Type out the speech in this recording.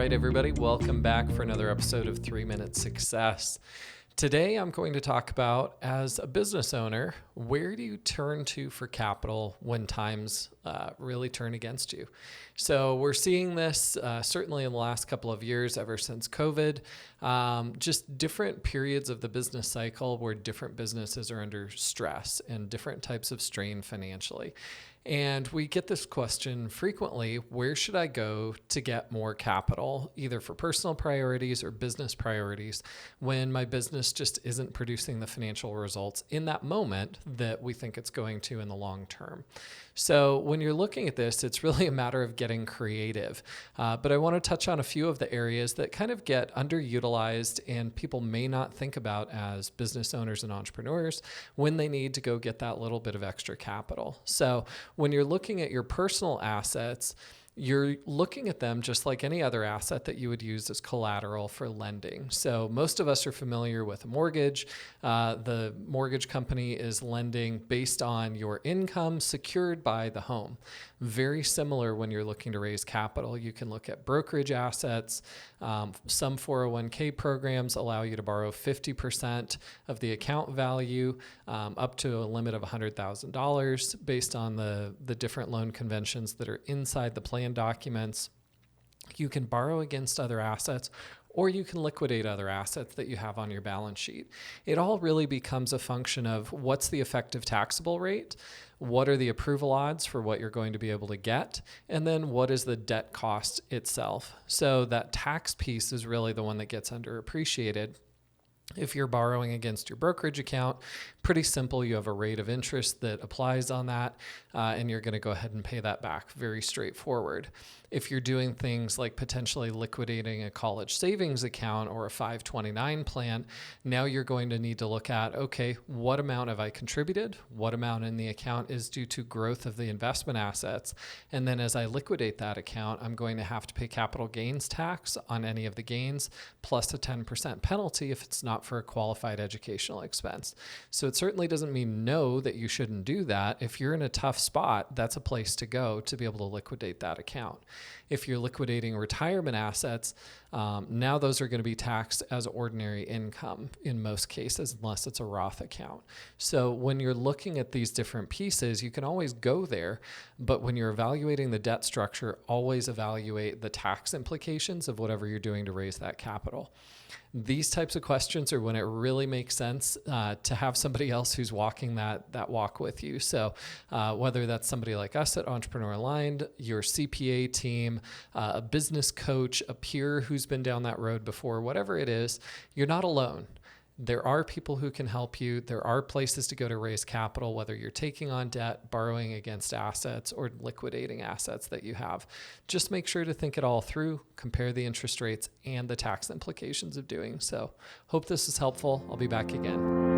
right, everybody, welcome back for another episode of 3-Minute Success. Today, I'm going to talk about, as a business owner, where do you turn to for capital when times really turn against you? So we're seeing this certainly in the last couple of years, ever since COVID, just different periods of the business cycle where different businesses are under stress and different types of strain financially. And we get this question frequently: where should I go to get more capital, either for personal priorities or business priorities, when my business just isn't producing the financial results in that moment that we think it's going to in the long term? So when you're looking at this, it's really a matter of getting creative. But I want to touch on a few of the areas that kind of get underutilized and people may not think about as business owners and entrepreneurs when they need to go get that little bit of extra capital. So when you're looking at your personal assets, you're looking at them just like any other asset that you would use as collateral for lending. So most of us are familiar with a mortgage. The mortgage company is lending based on your income secured by the home. Very similar when you're looking to raise capital. You can look at brokerage assets. Some 401k programs allow you to borrow 50% of the account value up to a limit of $100,000 based on the different loan conventions that are inside the plan documents. You can borrow against other assets, or you can liquidate other assets that you have on your balance sheet. It all really becomes a function of what's the effective taxable rate, what are the approval odds for what you're going to be able to get, and then what is the debt cost itself. So that tax piece is really the one that gets underappreciated. If you're borrowing against your brokerage account, pretty simple. You have a rate of interest that applies on that, and you're going to go ahead and pay that back. Very straightforward. If you're doing things like potentially liquidating a college savings account or a 529 plan, now you're going to need to look at, okay, what amount have I contributed? What amount in the account is due to growth of the investment assets? And then as I liquidate that account, I'm going to have to pay capital gains tax on any of the gains, plus a 10% penalty if it's not for a qualified educational expense. So it certainly doesn't mean no, that you shouldn't do that. If you're in a tough spot, that's a place to go to be able to liquidate that account. If you're liquidating retirement assets, now those are going to be taxed as ordinary income in most cases, unless it's a Roth account. So when you're looking at these different pieces, you can always go there, but when you're evaluating the debt structure, always evaluate the tax implications of whatever you're doing to raise that capital. These types of questions are when it really makes sense to have somebody else who's walking that walk with you. So whether that's somebody like us at Entrepreneur Aligned, your CPA team, a business coach, a peer who's been down that road before, whatever it is, you're not alone. There are people who can help you. There are places to go to raise capital, whether you're taking on debt, borrowing against assets, or liquidating assets that you have. Just make sure to think it all through, compare the interest rates and the tax implications of doing so. Hope this is helpful. I'll be back again.